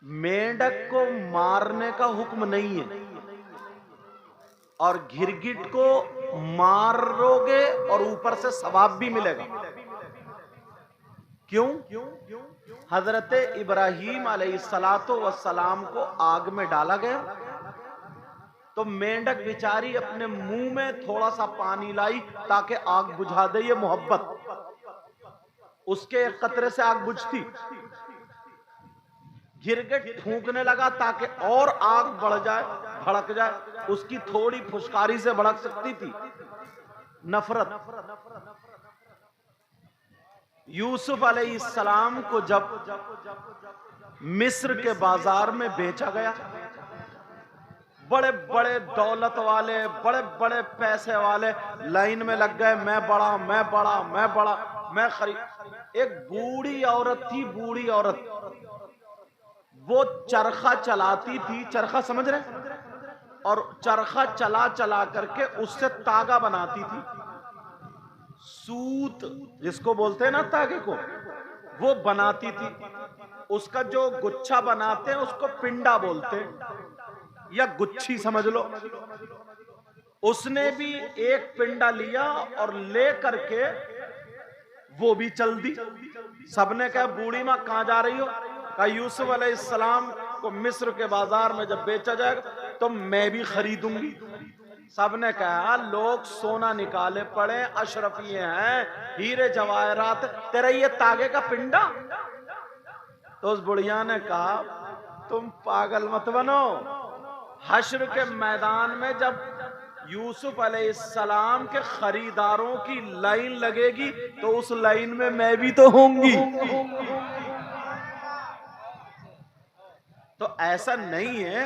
मेंढक को मारने का हुक्म नहीं है, और गिरगिट को मारोगे और ऊपर से सवाब भी मिलेगा। क्यों? हजरत इब्राहीम अलैहिस्सलातो वस्सलाम को आग में डाला गया, तो मेंढक बेचारी अपने मुंह में थोड़ा सा पानी लाई ताकि आग बुझा दे। ये मोहब्बत, उसके एक कतरे से आग बुझती। गिरगिट फूंकने लगा ताकि और आग बढ़ जाए, भड़क जाए। उसकी थोड़ी फुशकारी से भड़क सकती थी नफरत। यूसुफ अलैहिस्सलाम को जब मिस्र के बाजार में बेचा गया, बड़े बड़े दौलत वाले, बड़े बड़े पैसे वाले लाइन में लग गए, मैं बड़ा, मैं बड़ा, मैं बड़ा, मैं खरीद। एक बूढ़ी औरत थी, बूढ़ी औरत, वो चरखा चलाती थी। चरखा समझ रहे? और चरखा चला चला करके उससे तागा बनाती थी। सूत जिसको बोलते हैं ना तागे को, वो बनाती थी। उसका जो गुच्छा बनाते हैं उसको पिंडा बोलते हैं, या गुच्छी समझ लो। उसने भी एक पिंडा लिया और ले करके वो भी चल दी। सबने कहा, बूढ़ी मां कहां जा रही हो? कहा, यूसुफ अलैहिस्सलाम को मिस्र के बाजार में जब बेचा जाएगा तो मैं भी खरीदूंगी। सबने कहा, लोग सोना निकाले पड़े, अशरफिये हैं, हीरे जवाहरात, तेरा ये तागे का पिंडा? तो उस बुढ़िया ने कहा, तुम पागल मत बनो। हश्र के मैदान में जब यूसुफ अलैहिस्सलाम के खरीदारों की लाइन लगेगी तो उस लाइन में मैं भी तो होंगी। तो ऐसा नहीं है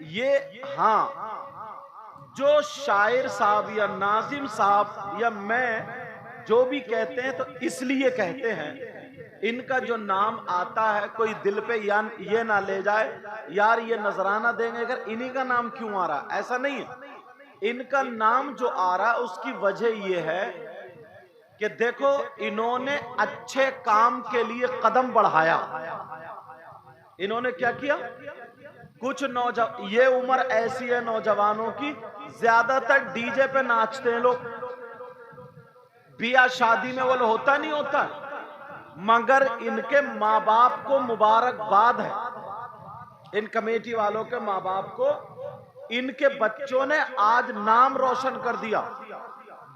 ये। हाँ, जो शायर साहब या नाजिम साहब या मैं जो भी कहते हैं तो इसलिए कहते हैं, इनका जो नाम आता है कोई दिल पे ये ना ले जाए, यार ये नजराना देंगे अगर इन्हीं का नाम क्यों आ रहा। ऐसा नहीं है। इनका नाम जो आ रहा उसकी वजह ये है कि देखो, इन्होंने अच्छे काम के लिए कदम बढ़ाया। इन्होंने क्या किया? कुछ नौजवान, ये उम्र ऐसी है नौजवानों की, ज्यादातर डीजे पे नाचते हैं लोग। बिया शादी में वो होता नहीं होता, मगर इनके माँ बाप को मुबारकबाद है, इन कमेटी वालों के माँ बाप को। इनके बच्चों ने आज नाम रोशन कर दिया।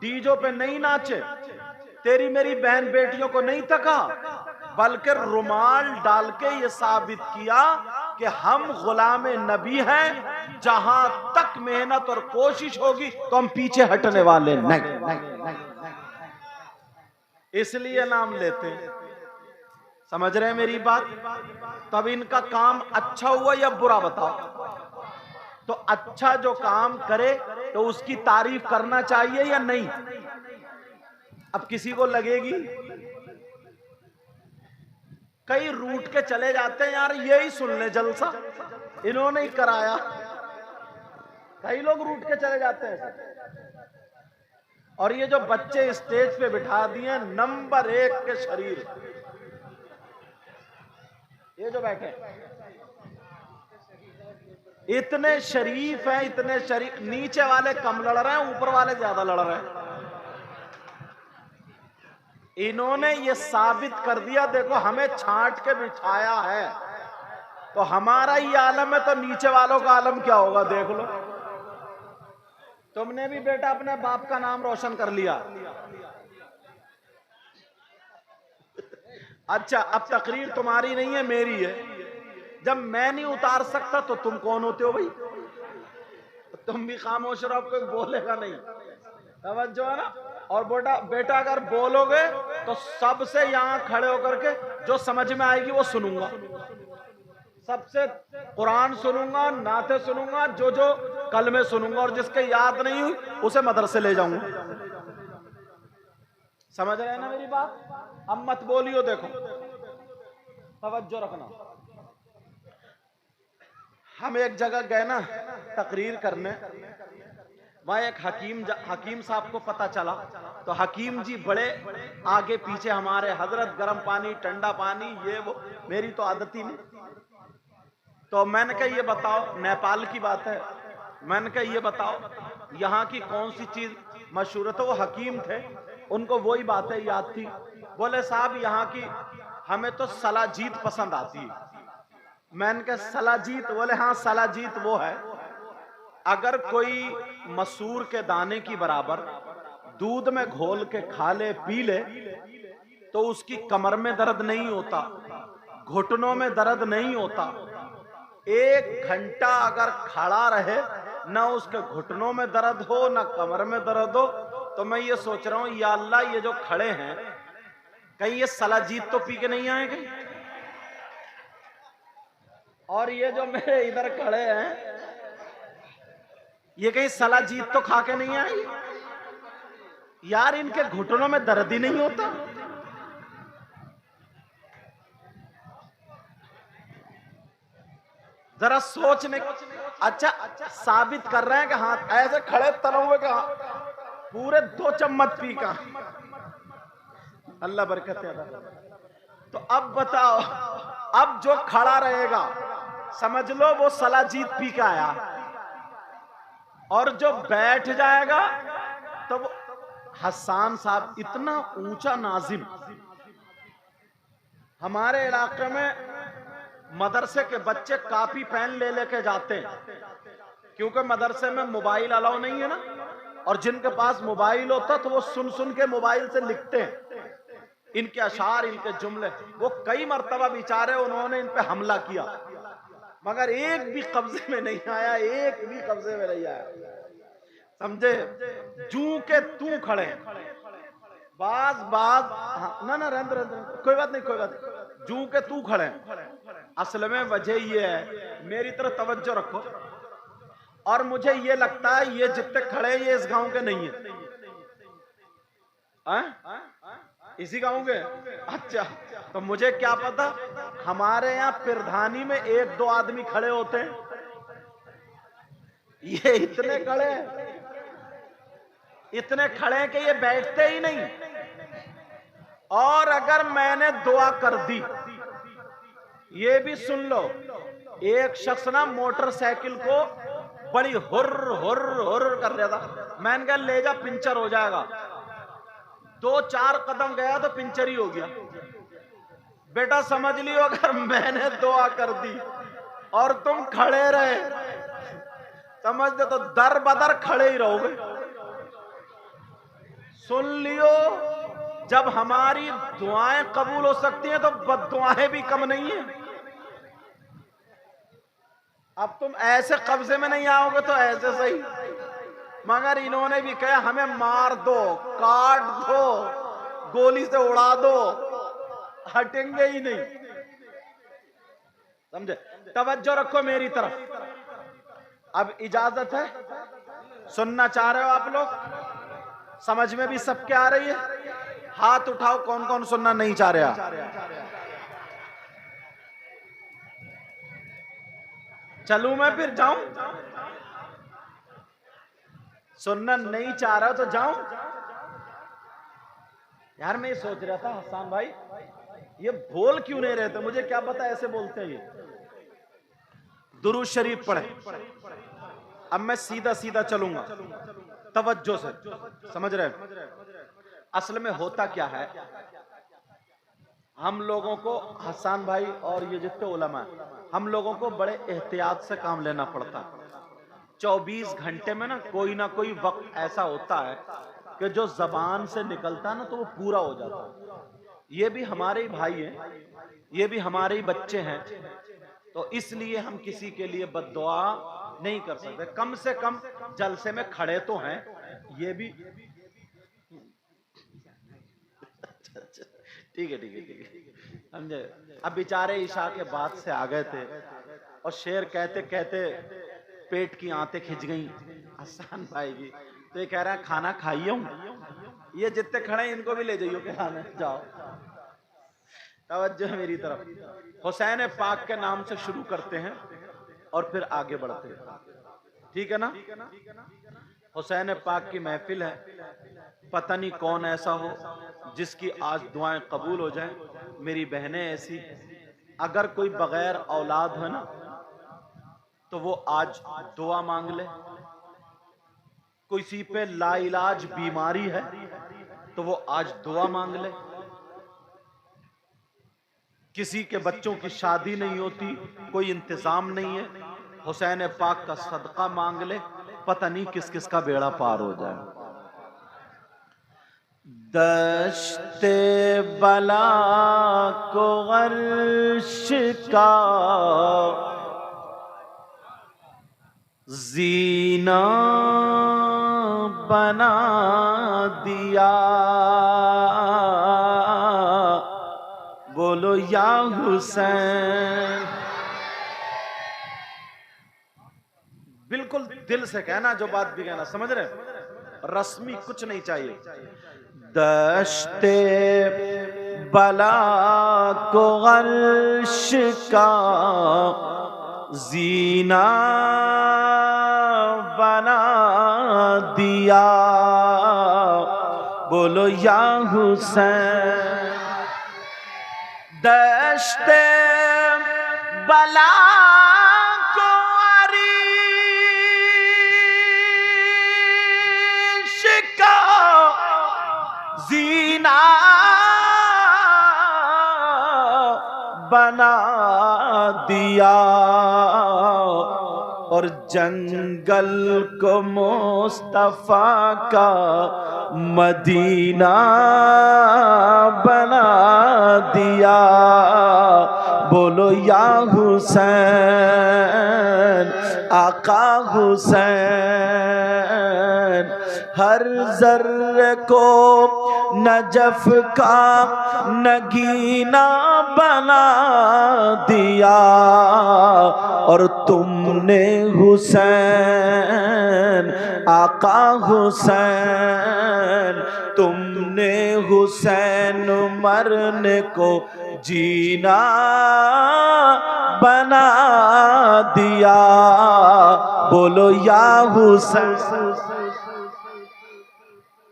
डीजों पे नहीं नाचे, तेरी मेरी बहन बेटियों को नहीं तका, बल्कि रुमाल डाल के ये साबित किया कि हम गुलाम नबी हैं। जहां तक मेहनत और कोशिश होगी तो हम पीछे हटने वाले नहीं। इसलिए नाम लेते हैं। समझ रहे हैं मेरी बात? तब इनका काम अच्छा हुआ या बुरा बताओ? तो अच्छा जो काम करे तो उसकी तारीफ करना चाहिए या नहीं? अब किसी को लगेगी, कई रूट के चले जाते हैं, यार यही सुन ले जलसा, इन्होंने ही कराया। कई लोग रूट के चले जाते हैं। और ये जो बच्चे स्टेज पे बिठा दिए नंबर 1 के शरीर, ये जो बैठे इतने शरीफ हैं, इतने शरीफ। नीचे वाले कम लड़ रहे हैं, ऊपर वाले ज्यादा लड़ रहे हैं। इन्होंने ये साबित कर दिया, देखो हमें छांट के बिठाया है तो हमारा ही आलम है, तो नीचे वालों का आलम क्या होगा देख लो। तुमने भी बेटा अपने बाप का नाम रोशन कर लिया। अच्छा, अब तकरीर तुम्हारी नहीं है, मेरी है। जब मैं नहीं उतार सकता तो तुम कौन होते हो भाई? तुम भी खामोश रहो, कोई बोलेगा नहीं। समझो है ना? और बेटा अगर बोलोगे तो सबसे यहां खड़े होकर के जो समझ में आएगी वो सुनूंगा। सबसे कुरान सुनूंगा, नाते सुनूंगा, जो जो कलमे सुनूंगा, और जिसके याद नहीं हुई उसे मदरसे ले जाऊंगा। समझ रहे हैं ना मेरी बात? अब मत बोलियो, देखो तवज्जो रखना। हम एक जगह गए ना तकरीर करने, वहां एक हकीम साहब को पता चला। तो हकीम जी बड़े आगे पीछे हमारे, हजरत गर्म पानी, ठंडा पानी, ये वो। मेरी तो आदत ही नहीं। तो मैंने कहा ये बताओ, नेपाल की बात है, मैंने कहा ये बताओ यहाँ की कौन सी चीज मशहूर है। तो वो हकीम थे, उनको वही बातें याद थी। बोले साहब यहाँ की हमें तो सलाजीत पसंद आती है। मैंने कहा सलाजीत? बोले हाँ सलाजीत वो है, अगर कोई मसूर के दाने की बराबर दूध में घोल के खा ले पी ले तो उसकी कमर में दर्द नहीं होता, घुटनों में दर्द नहीं होता। 1 घंटा अगर खड़ा रहे, ना उसके घुटनों में दर्द हो ना कमर में दर्द हो। तो मैं ये सोच रहा हूं या अल्लाह, ये जो खड़े हैं कहीं ये सलाजीत तो पी के नहीं आएंगे? और ये जो मेरे इधर खड़े हैं ये कहीं सलाजीत तो खा के नहीं आएंगे? यार इनके घुटनों में दर्द ही नहीं होता। जरा सोचने, अच्छा साबित कर रहे हैं कि हाथ ऐसे खड़े तले हुए का पूरे 2 चम्मच पी का। अल्लाह बरकत है। तो अब बताओ, अब जो खड़ा रहेगा समझ लो वो सलाजीत पी के आया, और जो बैठ जाएगा तो वो हसन साहब इतना ऊंचा नाजिम। हमारे इलाके में मदरसे के बच्चे कापी पेन ले लेके जाते हैं, क्योंकि मदरसे में मोबाइल अलाउ नहीं है ना, और जिनके पास मोबाइल होता तो वो सुन सुन के मोबाइल से लिखते हैं इनके अशार, इनके जुमले। वो कई मर्तबा बेचारे उन्होंने इन पे हमला किया, मगर एक भी कब्जे में नहीं आया, एक भी कब्जे में नहीं आया। समझे? जू के तू खड़े बाज बाज। ना ना रंद रंद कोई बात नहीं, कोई बात नहीं, जू के तू खड़े। असल में वजह ये है, मेरी तरफ तवज्जो रखो, और मुझे ये लगता है ये जितने खड़े ये इस गांव के नहीं है। इसी गांव के? अच्छा, तो मुझे क्या पता, हमारे यहाँ प्रधानी में 1-2 आदमी खड़े होते हैं, ये इतने खड़े हैं, इतने खड़े हैं कि ये बैठते ही नहीं। और अगर मैंने दुआ कर दी, ये भी सुन लो, एक शख्स ना मोटरसाइकिल को बड़ी हुर्र हुर्र हुर्र कर रहा था, मैंने कहा ले जा पिंचर हो जाएगा। 2-4 कदम गया तो पिंचर ही हो गया। बेटा समझ लियो, अगर मैंने दुआ कर दी और तुम खड़े रहे, समझ दे तो दर बदर खड़े ही रहोगे। सुन लियो, जब हमारी दुआएं कबूल हो सकती हैं तो बद्दुआएं भी कम नहीं है। अब तुम ऐसे कब्जे में नहीं आओगे तो ऐसे सही, मगर इन्होंने भी कहा हमें मार दो, काट दो, गोली से उड़ा दो, हटेंगे ही नहीं। समझे? तवज्जो रखो मेरी तरफ। अब इजाजत है, सुनना चाह रहे हो आप लोग? समझ में भी सबके आ रही है? हाथ उठाओ कौन कौन सुनना नहीं चाह रहा। चलूं मैं फिर जाऊं? सुनना नहीं चाह रहा तो जाऊं? यार मैं ये सोच रहा था हसन भाई, ये बोल क्यों नहीं रहे थे? मुझे क्या पता ऐसे बोलते हैं ये। दुरूद शरीफ पढ़े। अब मैं सीधा सीधा चलूंगा, तवज्जो से समझ रहे। असल में होता क्या है, हम लोगों को, हसन भाई और ये जितने उलमा हैं, हम लोगों को बड़े एहतियात से काम लेना पड़ता है। 24 घंटे में ना कोई वक्त ऐसा होता है कि जो जबान से निकलता है ना तो वो पूरा हो जाता है। ये भी हमारे ही भाई हैं, ये भी हमारे ही बच्चे हैं, तो इसलिए हम किसी के लिए बद्दुआ नहीं कर सकते। कम से कम जलसे में खड़े तो हैं ये भी। ठीक है ठीक है ठीक है, समझे? अब बेचारे ईशा के बाद से आ गए थे और शेर कहते कहते पेट की आंतें खिंच गई हसन भाई की। तो ये कह रहा है खाना खाइए हूं, ये जितने खड़े इनको भी ले जाइयो के खाने जाओ। तवज्जो है मेरी तरफ। हुसैन पाक के नाम से शुरू करते हैं और फिर आगे बढ़ते हैं, ठीक है ना? हुसैन पाक की महफिल है, पता नहीं कौन ऐसा हो जिसकी आज दुआएं कबूल हो जाएं। मेरी बहनें ऐसी, अगर कोई बगैर औलाद है ना तो वो आज दुआ मांग ले। किसी पे लाइलाज बीमारी है तो वो आज दुआ मांग ले। किसी के बच्चों की शादी नहीं होती, कोई इंतजाम नहीं है, हुसैन पाक का सदका मांग ले, पता नहीं किस किस का बेड़ा पार हो जाए। दश्ते बला को अर्श का जीना बना दिया, बोलो या हुसैन। बिल्कुल दिल से कहना, जो बात भी कहना, समझ रहे, रस्मी कुछ नहीं चाहिए। दश्ते बला को अर्श का जीना बना दिया, बोलो या हुसैन। दश्ते बला को अर्श का जीना बना दिया, और जंगल को मुस्तफा का मदीना बना दिया, बोलो या हुसैन। आका हुसैन हर जर्रे को नजफ का नगीना बना दिया, और तुमने हुसैन, आका हुसैन, तुमने हुसैन मरने को जीना बना दिया, बोलो या हुसैन।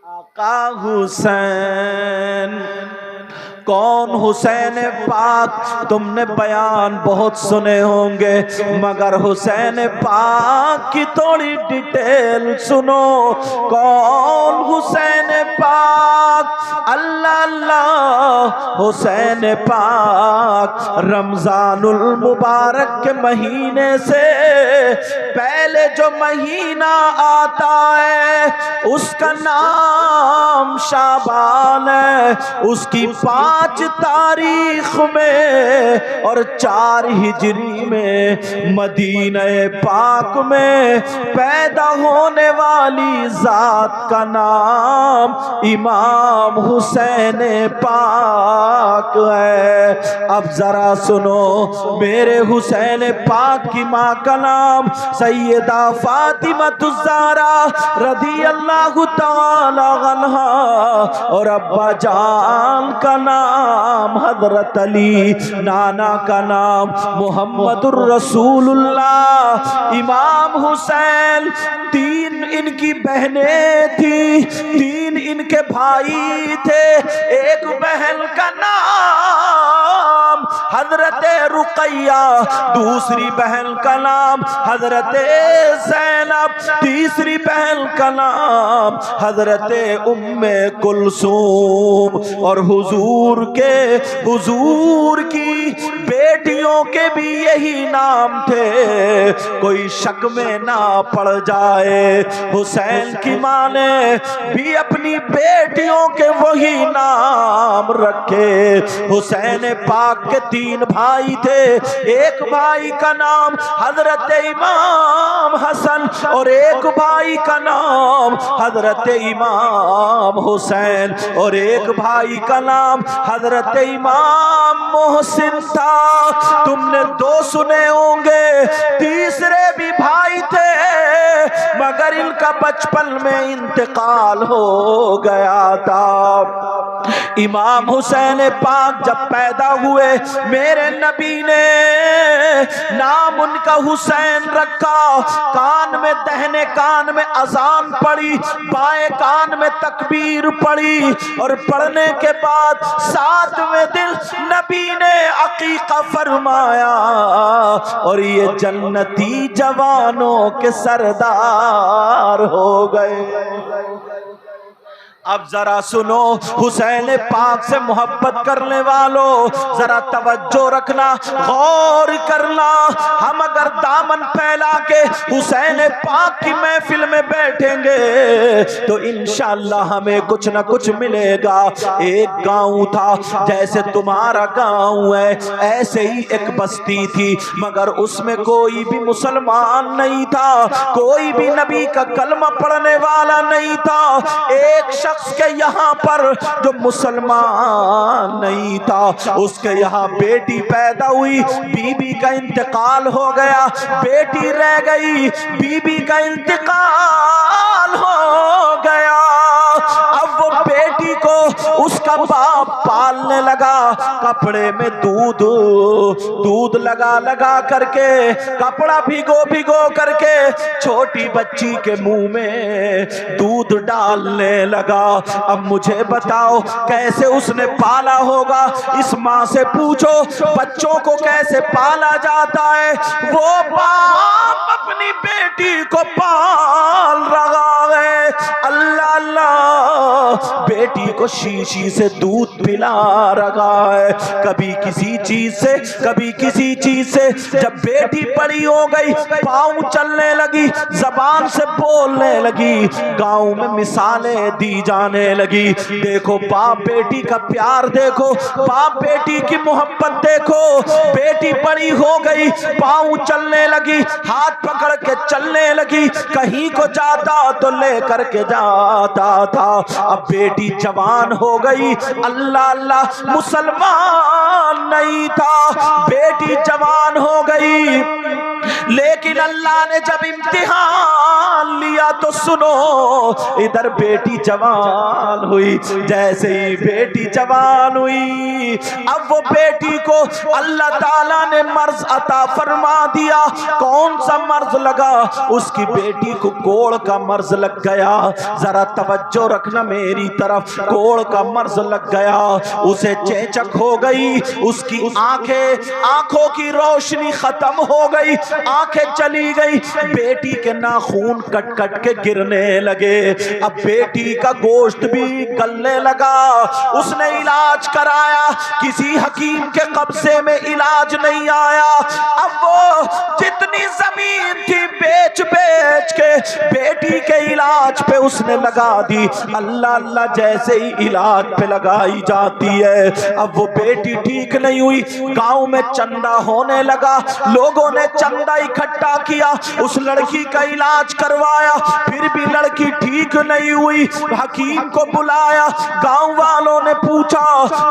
आका हुसैन कौन? हुसैन पाक तुमने बयान बहुत सुने होंगे, मगर हुसैन पाक की थोड़ी डिटेल सुनो। कौन हुसैन पाक? अल्लाह अल्लाह हुसैन पाक रमजानुल मुबारक के महीने से पहले जो महीना आता है उसका नाम शाबान है। उसकी 5 तारीख में और 4 हिजरी में मदीना पाक में पैदा होने वाली जात का नाम इमाम हुसैन पाक है। अब जरा सुनो, मेरे हुसैन पाक की माँ का नाम सैयदा फातिमा ज़हरा रज़ी अल्लाह तआला अन्हा, और अब्बा जान का नाम हजरत अली, नाना का नाम मोहम्मदुर रसूलुल्लाह। इमाम हुसैन 3 इनकी बहनें थी, 3 इनके भाई थे। एक बहन का नाम हजरत रुकैया, दूसरी बहन का नाम हजरत ज़ैनब, तीसरी बहन का नाम हजरत उम्मे कुलसूम, और हुजूर की बेटियों के भी यही नाम थे। कोई शक में ना पड़ जाए, हुसैन की माँ ने भी अपनी बेटियों के वही नाम रखे। हुसैन पाक के 3 भाई थे। एक भाई का नाम हजरत इमाम हसन, और एक भाई का नाम हजरत इमाम हुसैन, और एक भाई का नाम हजरत इमाम मोहसिन था। तुमने 2 सुने होंगे, तीसरे भी भाई थे मगर इनका बचपन में इंतकाल हो गया था। इमाम हुसैन पाक जब पैदा हुए मेरे नबी ने नाम उनका हुसैन रखा। कान में, दहने कान में अजान पड़ी, बाएं कान में तकबीर पड़ी और पढ़ने के बाद 7वें दिन नबी ने अकीका फरमाया और ये जन्नती जवानों के सरदार हो गए। अब जरा सुनो, हुसैन पाक से मोहब्बत करने वालों जरा तवज्जो रखना, गौर करना। हम अगर दामन फैला के हुसैन पाक की महफिल में बैठेंगे तो इंशाअल्लाह हमें कुछ ना कुछ मिलेगा। एक गांव था, जैसे तुम्हारा गांव है ऐसे ही एक बस्ती थी, मगर उसमें कोई भी मुसलमान नहीं था, कोई भी नबी का कलमा पढ़ने वाला नहीं था। एक शख्स के यहाँ पर जो मुसलमान नहीं था, उसके यहाँ बेटी पैदा हुई, बीबी का इंतकाल हो गया, बेटी रह गई, बीबी का इंतकाल हो गया। अब वो बेटी को उसका बाप पालने लगा, कपड़े में दूध लगा लगा करके, कपड़ा भिगो भिगो करके छोटी बच्ची के मुंह में दूध डालने लगा। अब मुझे बताओ कैसे उसने पाला होगा? इस माँ से पूछो बच्चों को कैसे पाला जाता है। वो बाप अपनी बेटी को पाल रहा है, अल्लाह अल्लाह, बेटी को शीशी से दूध पिला रहा है, कभी किसी चीज से कभी किसी चीज से। जब बेटी बड़ी हो गई, पाँव चलने लगी, जबान से बोलने लगी, गांव में मिसालें दी जाने लगी। देखो बाप बेटी का प्यार, देखो बाप बेटी की मोहब्बत, देखो बेटी बड़ी हो गई, पाँव चलने लगी, हाथ पकड़ के चलने लगी, कहीं को जाता तो ले करके जाता था। अब बेटी जवान हो गई, अल्लाह अल्लाह, मुसलमान नहीं था, बेटी जवान हो गई, लेकिन अल्लाह ने जब इम्तिहान लिया तो सुनो, इधर बेटी जवान हुई। जैसे ही बेटी जवान हुई, अब वो बेटी को अल्लाह ताला ने मर्ज अता फरमा दिया। कौन सा मर्ज लगा? उसकी बेटी को कोढ़ का मर्ज लग गया। जरा तवज्जो रखना मेरी तरफ, कोढ़ का मर्ज लग गया, उसे चेचक हो गई, उसकी आंखों की रोशनी खत्म हो गई, आंखें चली गई, बेटी के नाखून कट कट के गिरने लगे। अब बेटी का गोश्त भी गलने लगा। उसने इलाज कराया, किसी हकीम के कब्जे में इलाज नहीं आया। अब वो जितनी जमीन थी बेच बेच के बेटी के इलाज पे उसने लगा दी। अल्लाह अल्लाह, जैसे ही इलाज पे लगाई जाती है, अब वो बेटी ठीक नहीं हुई। गांव में चंदा होने लगा, लोगों ने चंदा इकट्ठा किया, उस लड़की का इलाज करवाया, फिर भी लड़की ठीक नहीं हुई। हकीम को बुलाया, गांव वालों ने पूछा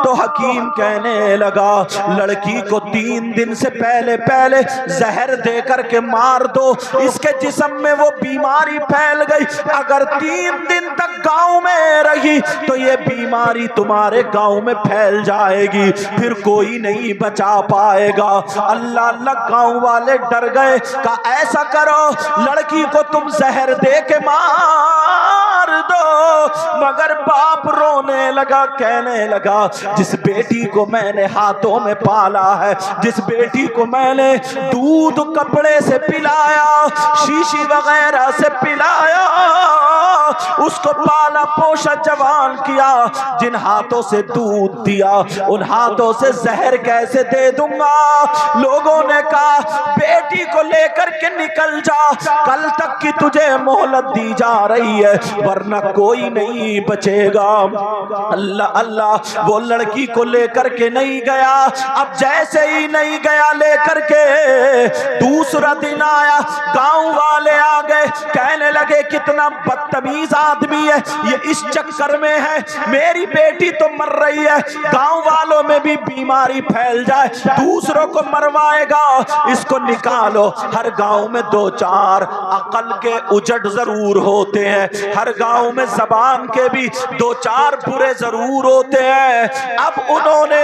तो हकीम कहने लगा, लड़की को 3 दिन से पहले पहले जहर दे करके मार दो, इसके जिस्म में वो बीमारी फैल गई। अगर 3 दिन तक गांव में रही तो ये बीमारी तुम्हारे गांव में फैल जाएगी, फिर कोई नहीं बचा पाएगा। अल्लाह अल्लाह, गांव वाले डर गए। का ऐसा करो, लड़की को तुम जहर दे के मार दो। मगर बाप रोने लगा, कहने लगा, जिस बेटी को मैंने हाथों में पाला है, जिस बेटी को मैंने दूध कपड़े से पिलाया, शीशी वगैरह से पिलाया, उसको पाला पोषा जवान किया, जिन हाथों से दूध दिया उन हाथों से जहर कैसे दे दूंगा। लोगों ने कहा, बेटी को लेकर के निकल जा, कल तक की तुझे मोहलत दी जा रही है, वरना कोई नहीं बचेगा। अल्लाह अल्लाह, वो लड़की को लेकर के नहीं गया। अब जैसे ही नहीं गया लेकर के, दूसरा दिन आया, गांव वाले आ गए, कहने लगे कितना बदतमीज आदमी है ये, इस चक्कर में है मेरी बेटी तो मर रही है, गांव वालों में भी बीमारी फैल जाए, दूसरों को मरवाएगा, इसको निकालो। हर गांव में दो चार अकल के उजड़ जरूर होते हैं, हर गांव में जबान के भी दो चार बुरे जरूर होते हैं। अब उन्होंने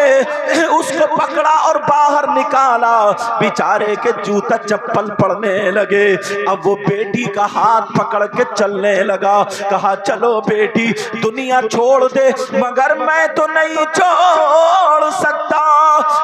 उसको पकड़ा और बाहर निकाला, बेचारे के जूता चप्पल पड़ने लगे। अब वो बेटी का हाथ पकड़ के चलने लगा, कहा चलो बेटी दुनिया छोड़ दे, मगर मैं तो नहीं छोड़ सकता।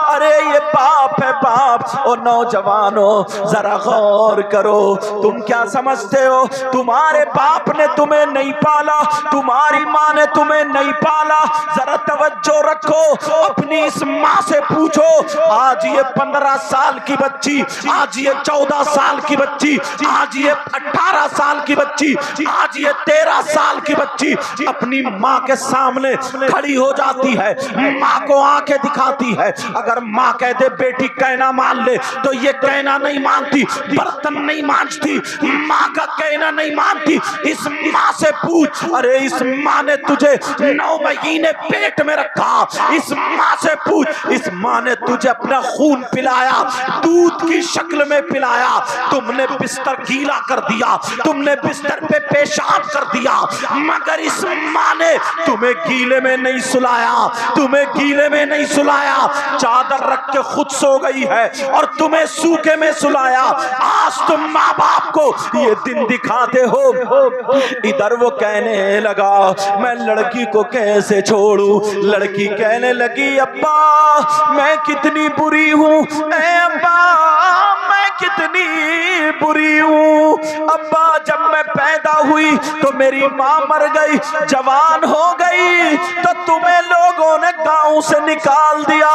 अरे ये बाप है बाप। और नौजवानों जरा गौर करो, तुम क्या समझते हो तुम्हारे बाप ने तुम्हें नहीं पाला, तुम्हारी माँ ने तुम्हें नहीं पाला? जरा तवज्जो रखो, अपनी इस माँ से पूछो। आज ये 15 साल की बच्ची, आज ये 14 साल की बच्ची, आज ये 18 साल की बच्ची, आज ये 13 साल की बच्ची अपनी माँ के सामने खड़ी हो जाती है, माँ को आंखें दिखाती है। अगर माँ कह दे बेटी कहना मान ले, तो ये कहना नहीं मानती, बर्तन नहीं मांजती, माँ का कहना नहीं मानती। इस माँ से पूछ, अरे इस माँ ने तुझे 9 महीने पेट में रखा, इस माँ से पूछ, इस माँ ने तुझे अपना खून पिलाया, दूध की शक्ल में पिलाया, तुमने बिस्तर गीला कर दिया, तुमने बिस्तर पे पेशाब कर दिया, मगर इस माँ ने तुम्हें गीले में नहीं सुलाया, तुम्हें गीले में नहीं सुलाया, चादर रख के खुद सो गई है और तुम्हें सूखे में सुलाया। आज तुम माँ बाप को ये दिन दिखाते हो। इधर वो कहने लगा मैं लड़की को कैसे छोड़ूं? लड़की कहने लगी अब्बा मैं कितनी बुरी हूँ, ऐ अब्बा मैं कितनी बुरी हूँ। अब्बा जब मैं पैदा हुई तो मेरी माँ मर गई, जवान हो गई तो तुम्हें लोगों ने गांव से निकाल दिया,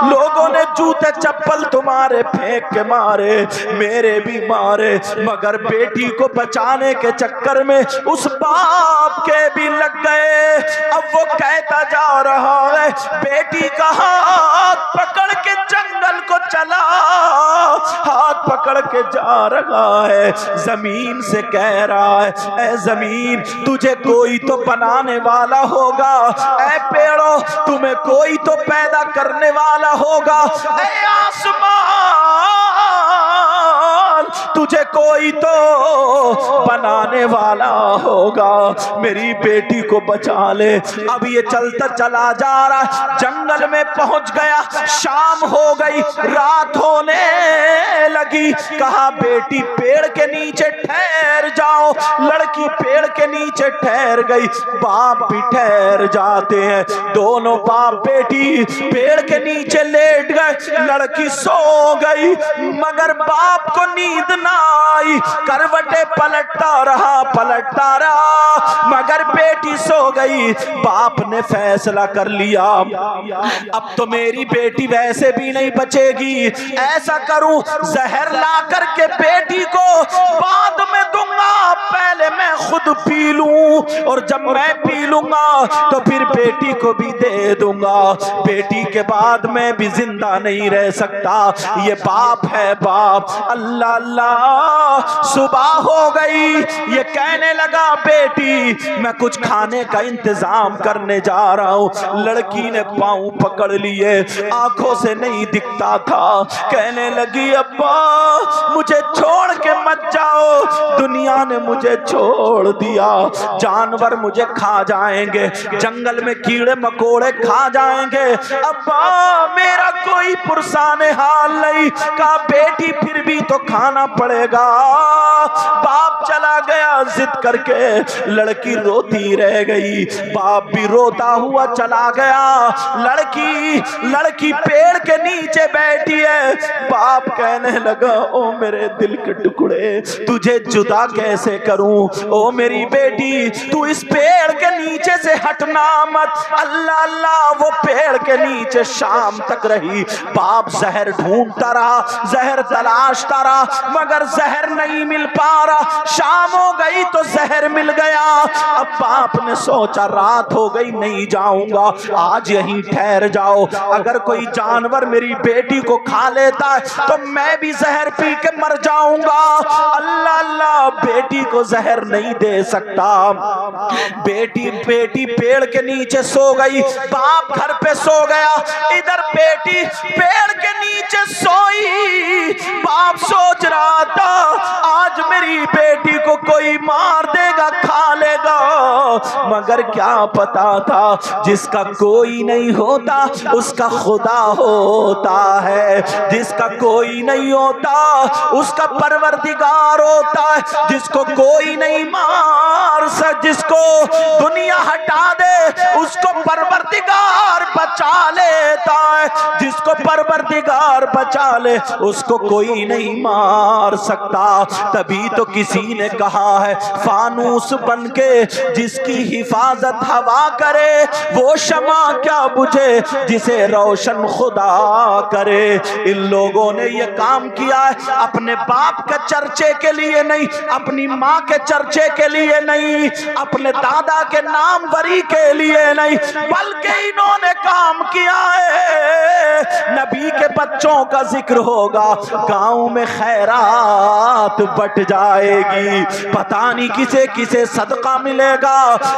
लोगों ने जूते चप्पल तुम्हारे फेंक के मारे, मेरे भी मारे, मगर बेटी को बचाने के चक्कर में उस बाप के भी लग गए। अब वो कहता जा रहा है बेटी का हाथ पकड़ के जंगल को चला, हाथ पकड़ के जा रहा है, जमीन से कह रहा है ऐ जमीन तुझे कोई तो बनाने वाला होगा, ऐ पेड़ों तुम्हें कोई तो पैदा करने वाला होगा, ऐ आसमान तुझे कोई तो बनाने वाला होगा, मेरी बेटी को बचा ले। अब ये चलता चला जा रहा है, जंगल में पहुंच गया, शाम हो गई, रात होने लगी। कहा बेटी पेड़ के नीचे ठहर जाओ, लड़की पेड़ के नीचे ठहर गई, बाप भी ठहर जाते हैं, दोनों बाप बेटी पेड़ के नीचे लेट गए, लड़की सो गई, मगर बाप को नींद ना आई, करवटे पलटता रहा, मगर बेटी सो गई। बाप ने फैसला कर लिया अब तो मेरी बेटी वैसे भी नहीं बचेगी, ऐसा करूं जहर ला करके बेटी को बाद में दूंगा, पहले मैं खुद पी लूं, और जब मैं पी लूंगा तो फिर बेटी को भी दे दूंगा, बेटी के बाद मैं भी जिंदा नहीं रह सकता। ये बाप है बाप। अल्लाह अल्लाह, सुबह हो गई, ये कहने लगा बेटी मैं कुछ खाने का इंतजाम करने जा रहा हूं। लड़की ने पांव पकड़ लिए, आंखों से नहीं दिखता था, कहने लगी अब्बा मुझे छोड़ के मत जाओ, दुनिया ने मुझे छोड़ दिया, जानवर मुझे खा जाएंगे, जंगल में कीड़े मकोड़े खा जाएंगे, अब्बा मेरा कोई पुरसाने हाल नहीं। कहा बेटी फिर भी तो खाना पड़ेगा। बाप चला गया जिद करके, लड़की रोती रह गई, बाप भी रोता हुआ चला गया। लड़की पेड़ के नीचे बैठी है, बाप कहने लगा ओ मेरे दिल के टुकड़े तुझे जुदा कैसे करूं, ओ मेरी बेटी तू इस पेड़ के नीचे से हटना मत। अल्लाह अल्लाह, वो पेड़ के नीचे शाम तक रही, बाप जहर ढूंढता रहा, जहर तलाशता रहा, मगर जहर नहीं मिल पा रहा। शाम हो गई तो जहर मिल गया। अब बाप ने सोचा रात हो गई नहीं जाऊंगा, आज यहीं ठहर जाओ, अगर कोई जानवर मेरी बेटी को खा लेता है तो मैं भी जहर पी के मर जाऊंगा। अल्लाह अल्लाह, बेटी को जहर नहीं दे सकता। बेटी पेड़ के नीचे सो गई, बाप घर पे सो गया, इधर बेटी पेड़ के नीचे सोई। बाप सोच रहा था मगर क्या पता था जिसका कोई नहीं होता उसका खुदा होता है, जिसका कोई नहीं होता उसका परवरदिगार होता है, जिसको कोई नहीं मार सक, जिसको दुनिया हटा दे उसको परवरदिगार बचा लेता है, जिसको परवरदिगार बचा ले उसको कोई नहीं मार सकता। तभी तो किसी ने कहा है फानूस बनके जिसकी हिफाजत हवा करे वो शमा क्या बुझे जिसे रोशन खुदा करे। इन लोगों ने ये काम किया है अपने बाप के चर्चे के लिए नहीं, अपनी माँ के चर्चे के लिए नहीं, अपने दादा के नामवरी के लिए नहीं, बल्कि इन्होंने काम किया है नबी के बच्चों का जिक्र होगा, गांव में खैरात बट जाएगी, पता नहीं किसे किसे सदका मिलेगा।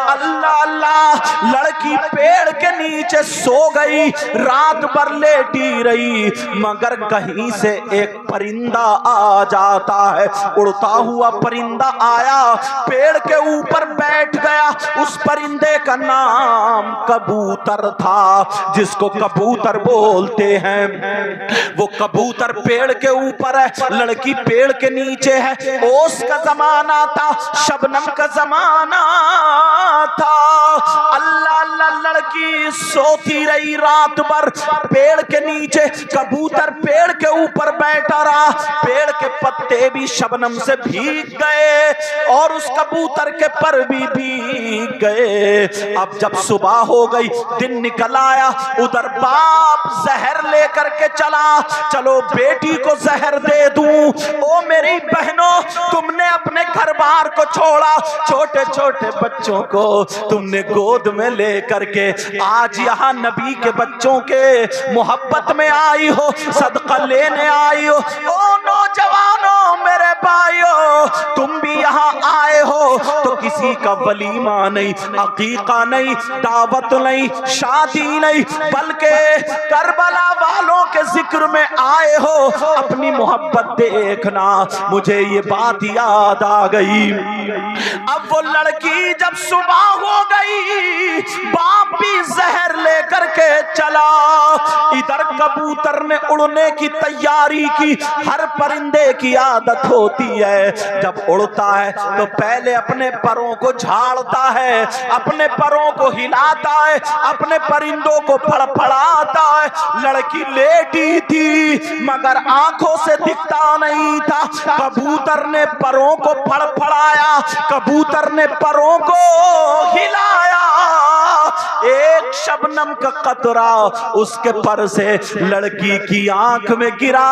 अल्लाह अल्लाह, लड़की पेड़ के नीचे सो गई, रात भर लेटी रही, मगर कहीं से एक परिंदा आ जाता है, उड़ता हुआ परिंदा आया, पेड़ के ऊपर बैठ गया। उस परिंदे का नाम कबूतर था, जिसको कबूतर बोलते हैं। वो कबूतर पेड़ के ऊपर है, लड़की पेड़ के नीचे है। ओस का जमाना था, शबनम का जमाना था। अल्लाह अल्लाह, लड़की सोती रही रात भर पेड़ के नीचे, कबूतर पेड़ के ऊपर बैठा रहा। पेड़ के पत्ते भी शबनम से भीग गए और उस कबूतर के पर भी भीग गए। अब जब सुबह हो गई, दिन निकल आया, उधर बाप जहर लेकर के चला, चलो बेटी को जहर दे दूं। ओ मेरी बहनों, तुमने अपने घर बार को छोड़ा, छोटे छोटे बच्चों को तुमने गोद में लेकर के आज यहाँ नबी के बच्चों के मोहब्बत में आई हो, सदका लेने आई हो। ओ नौजवानों, मेरे भाइयों, तुम भी यहाँ आए हो तो किसी का वलीमा नहीं, अकीका नहीं, दावत नहीं, शादी नहीं, बल्कि करबला वालों के जिक्र में आए हो। अपनी मोहब्बत देखना, मुझे ये बात याद आ गई। अब वो लड़की जब सुबह हो गई, बाप भी जहर लेकर के चला। इधर कबूतर ने उड़ने की तैयारी की। हर परिंदे की आदत होती है, जब उड़ता है तो पहले अपने परों को झाड़ता है, अपने परों को हिलाता है, अपने परिंदों को फड़फड़ाता है। लड़की लेटी थी मगर आंखों से दिखता नहीं था। कबूतर ने परों को फड़फड़ाया, कबूतर ने परों को हिलाया। एक शबनम का कतरा उसके पर से लड़की की आंख में गिरा,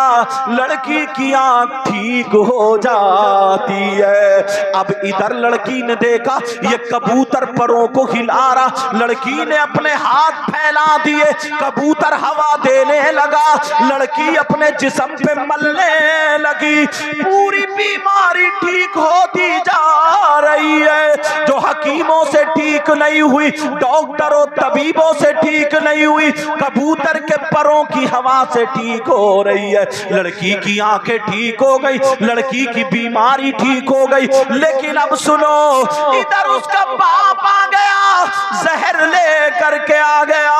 लड़की की आंख ठीक हो जाती है। अब इधर लड़की ने देखा ये कबूतर परों को हिला रहा, लड़की ने अपने हाथ फैला दिए, कबूतर हवा देने लगा, लड़की अपने जिस्म पे मलने लगी। पूरी बीमारी ठीक होती जा रही है, जो हकीमों से ठीक नहीं हुई, डॉक्टरों तबीबों से ठीक नहीं हुई, कबूतर के परों की हवा से ठीक हो रही है। लड़की की आंखें ठीक हो गई, लड़की की बीमारी ठीक हो गई। लेकिन अब सुनो, इधर उसका बाप आ गया, जहर ले करके आ गया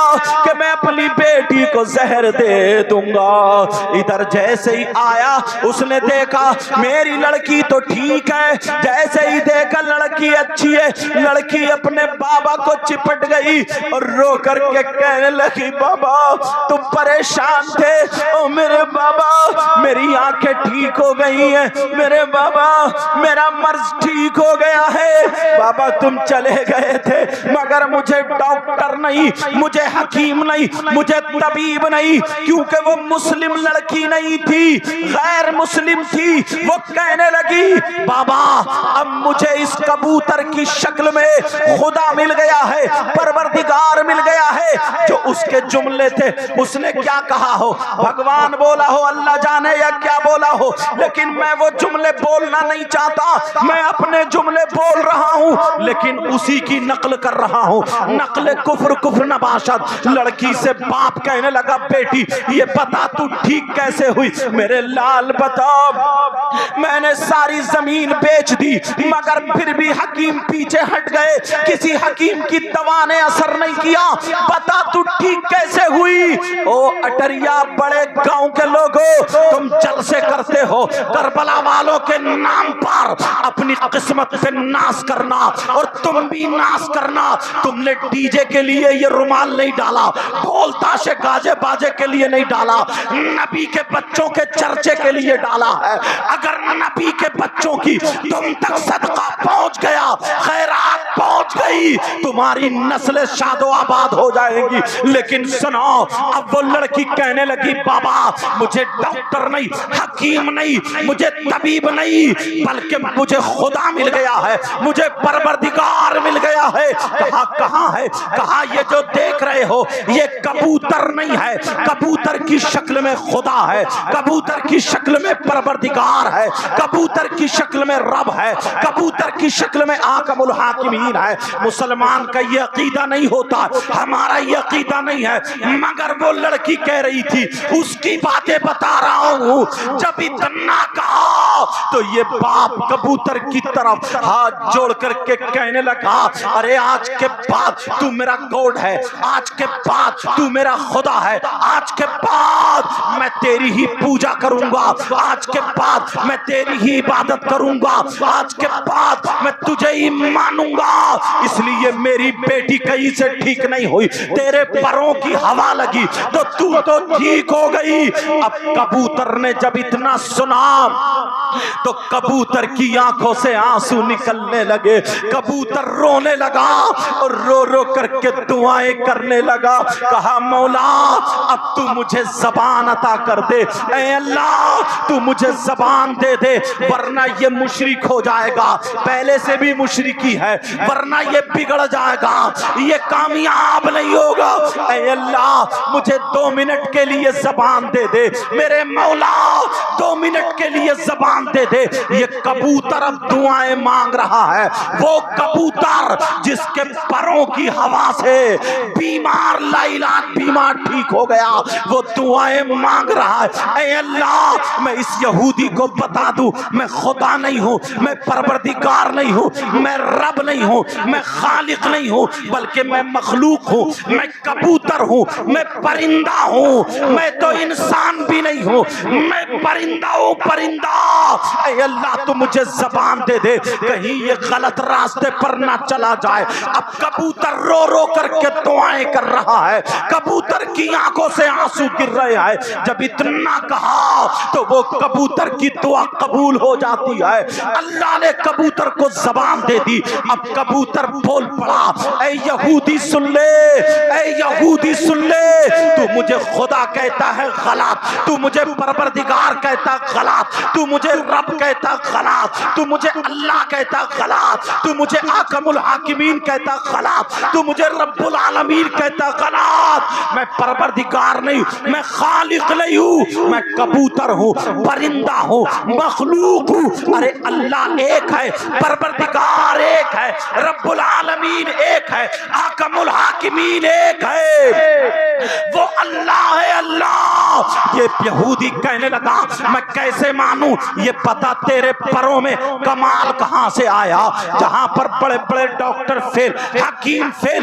कि मैं अपनी बेटी को जहर दे दूंगा। इधर जैसे ही आया, उसने देखा मेरी लड़की तो ठीक है, जैसे ही देखा लड़की अच्छी है, लड़की अपने बाबा को चिपट गई और रो करके कहने लगी, बाबा तुम परेशान थे, ओ मेरे बाबा मेरी आंखें ठीक हो गई हैं, मेरे बाबा मेरा मर्ज ठीक हो गया है। बाबा तुम चले गए थे मगर मुझे डॉक्टर नहीं, मुझे हकीम नहीं, मुझे तबीब नहीं, क्योंकि वो मुस्लिम लड़की नहीं थी, गैर मुस्लिम थी। वो कहने लगी, बाबा अब मुझे इस कबूतर की शक्ल में खुदा मिल गया है, परवरदिगार मिल गया है। जो उसके जुमले थे, उसने क्या कहा हो भगवान बोला हो अल्लाह जाने, है या क्या बोला हो, लेकिन मैं वो जुमले बोलना नहीं चाहता। मैं अपने जुमले बोल रहा हूं, लेकिन उसी की नकल कर रहा हूं। नकल कुफ्र कुफ्र नबाशत। लड़की से बाप कहने लगा, बेटी ये बता तू ठीक कैसे हुई? मेरे लाल बता, मैंने सारी जमीन बेच दी, मगर फिर भी हकीम पीछे हट गए, किसी हकीम की दवा ने असर नहीं किया। बता तू ठीक कैसे हुई? ओ अटरिया बड़े गांव के लोगों, तुम जलसे करते हो करबला वालों के नाम पर, अपनी किस्मत से नाश करना और तुम भी नाश करना। तुमने डीजे के लिए ये रुमाल नहीं डाला, ढोल ताशे गाजे बाजे के लिए नहीं डाला, नबी के बच्चों के चर्चे के लिए डाला है। अगर नबी के बच्चों की तुम तक सदका पहुंच गया, खैरात पहुंच गई, तुम्हारी नस्लें शादो आबाद हो जाएगी। लेकिन सुनो, अब वो लड़की कहने लगी, बाबा मुझे डॉक्टर नहीं, हकीम नहीं, मुझे तबीब नहीं, बल्कि मुझे खुदा मिल गया है, मुझे परवरदिगार मिल गया है। कहा कहाँ है? कहा ये जो देख रहे हो ये कबूतर नहीं है, कबूतर की शक्ल में खुदा है, कबूतर की शक्ल में परवरदिगार है, कबूतर की शक्ल में रब है, कबूतर की शक्ल में आकमुल हाकिमीन है। मुसलमान का ये अकीदा नहीं होता, हमारा ये अकीदा नहीं है, मगर वो लड़की कह रही थी, उसकी बातें बता रहा हूं। जब इतना कहा तो ये बाप कबूतर की तरफ हाथ जोड़ करके कहने लगा, अरे आज के बाद तू मेरा गॉड है, आज के बाद तू मेरा खुदा है, आज के बाद मैं तेरी ही पूजा करूंगा, आज के बाद मैं तेरी ही इबादत करूंगा, आज के बाद मैं तुझे ही मानूंगा। इसलिए मेरी बेटी कहीं से ठीक नहीं हुई, तेरे पैरों की हवा लगी तो तू तो ठीक हो गई। अब कबूतर ने जब इतना सुना तो कबूतर की आंखों से आंसू निकलने लगे, कबूतर रोने लगा और रो रो करके दुआएं करने लगा। कहा, मौला अब तू मुझे जबान अता कर दे, ऐ अल्लाह तू मुझे जबान दे दे, वरना ये मुशरिक हो जाएगा, पहले से भी मुशरिकी है, वरना ये बिगड़ जाएगा, ये कामयाब नहीं होगा। ऐ अल्लाह मुझे 2 मिनट के लिए जबान दे दे, मेरे मौला 2 मिनट के लिए जबान दे दे। ये कबूतर अब दुआएं मांग रहा है, वो कबूतर जिसके परों की हवा से बीमार लाइलाज बीमार ठीक हो गया, वो दुआएं मांग रहा है। ऐ अल्लाह मैं इस यहूदी को बता दूं, मैं खुदा नहीं हूं, मैं परवरदिगार नहीं हूं, मैं रब नहीं हूं, मैं खालिक नहीं हूं, बल्कि मैं मखलूक हूं, मैं कबूतर हूं, मैं परिंदा हूं, मैं तो इंसान भी नहीं हूं, मैं परिंदा हूं, परिंदा। ऐ अल्लाह तू मुझे जबान दे दे, कहीं ये गलत रास्ते पर ना चला जाए। अब कबूतर रो रो करके दुआएं कर रहा है, कबूतर की आंखों से आंसू गिर रहे हैं। जब इतना कहा तो वो कबूतर की दुआ कबूल हो जाती है, अल्लाह ने कबूतर को जबान दे दी। अब कबूतर बोल पड़ा, ऐ यहूदी सुन ले, ऐ यहूदी सुन ले, तू मुझे खुदा कहता है गलत, तू मुझे परवरदिगार कहता गलत, तू मुझे रब कहता गलत, तू मुझे अल्लाह कहता गलत, तू मुझे आकमुल हाकिमीन कहता गलत, तू मुझे रब्बुल आलमीन कहता गलत। मैं परवरदिगार नहीं, मैं खालिक नहीं हूँ, मैं कबूतर हूँ, परिंदा हूँ, मखलूक हूँ। अरे अल्लाह एक है, परवरदिगार एक है, रब्बुल आलमीन एक है, आकमुल हाकिमीन एक है, वो अल्लाह है अल्लाह। ये यहूदी कहने लगा, मैं कैसे मानूं? ये पता तेरे परों में कमाल कहां से आया, जहां पर बड़े बड़े डॉक्टर फेल, हकीम फेल,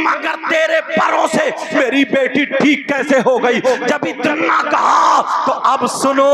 मगर तेरे परों से मेरी बेटी ठीक कैसे हो गई? जब इतना कहा तो अब सुनो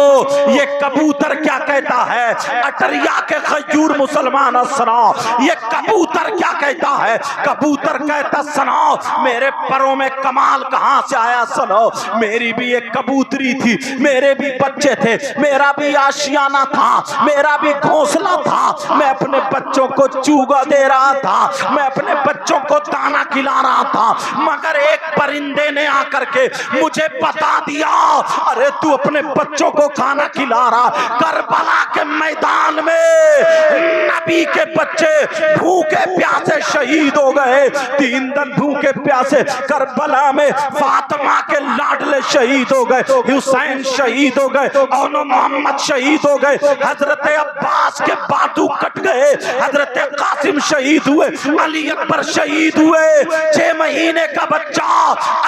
ये कबूतर क्या कहता है। अटरिया के खजूर मुसलमान सुनो, ये कबूतर क्या कहता है। कबूतर कहता सुनो मेरे परों में कमाल कहां से आया। सुनो मेरी भी एक कबूतरी थी, मेरे भी बच्चे थे, मेरा भी आशियाना चिल्लाना था, मेरा भी घोंसला था, मैं अपने बच्चों को चूगा दे रहा था, मैं अपने बच्चों को दाना खिला रहा था, मगर एक परिंदे ने आकर के मुझे बता दिया, अरे तू अपने बच्चों को खाना खिला रहा। करबला के मैदान में नबी के बच्चे भूखे प्यासे शहीद हो गए, 3 दिन भूखे प्यासे। करबला में फातिमा के लाडले शहीद हो गए, हुसैन शहीद हो गए, और मोहम्मद शहीद हो गए, हजरत अब्बास के बाजू कट गए, हजरत कासिम शहीद हुए, अली अकबर शहीद हुए, 6 महीने का बच्चा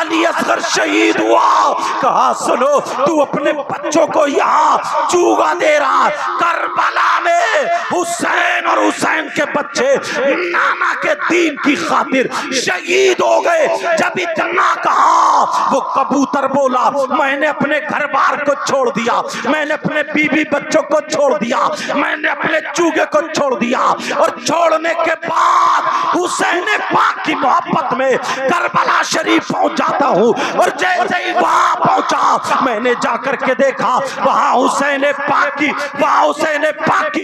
अली असगर शहीद हुआ। कहा सुनो, तू अपने बच्चों को यहाँ चूगा दे रहा। करबला में हुसैन और हुसैन के बच्चे नाना के दीन की खातिर शहीद हो गए। जब इतना कहा, वो कबूतर बोला, मैंने अपने घर बार को छोड़ दिया, मैंने अपने बीबी बच्चों को छोड़ दिया, मैंने अपने चूगे को छोड़ दिया, और छोड़ने के बाद हुसैन पाक की मोहब्बत में करबला शरीफ पहुंच जाता हूं। और जैसे ही वहां पहुंचा, मैंने जाकर के देखा, वहां हुसैन पाक की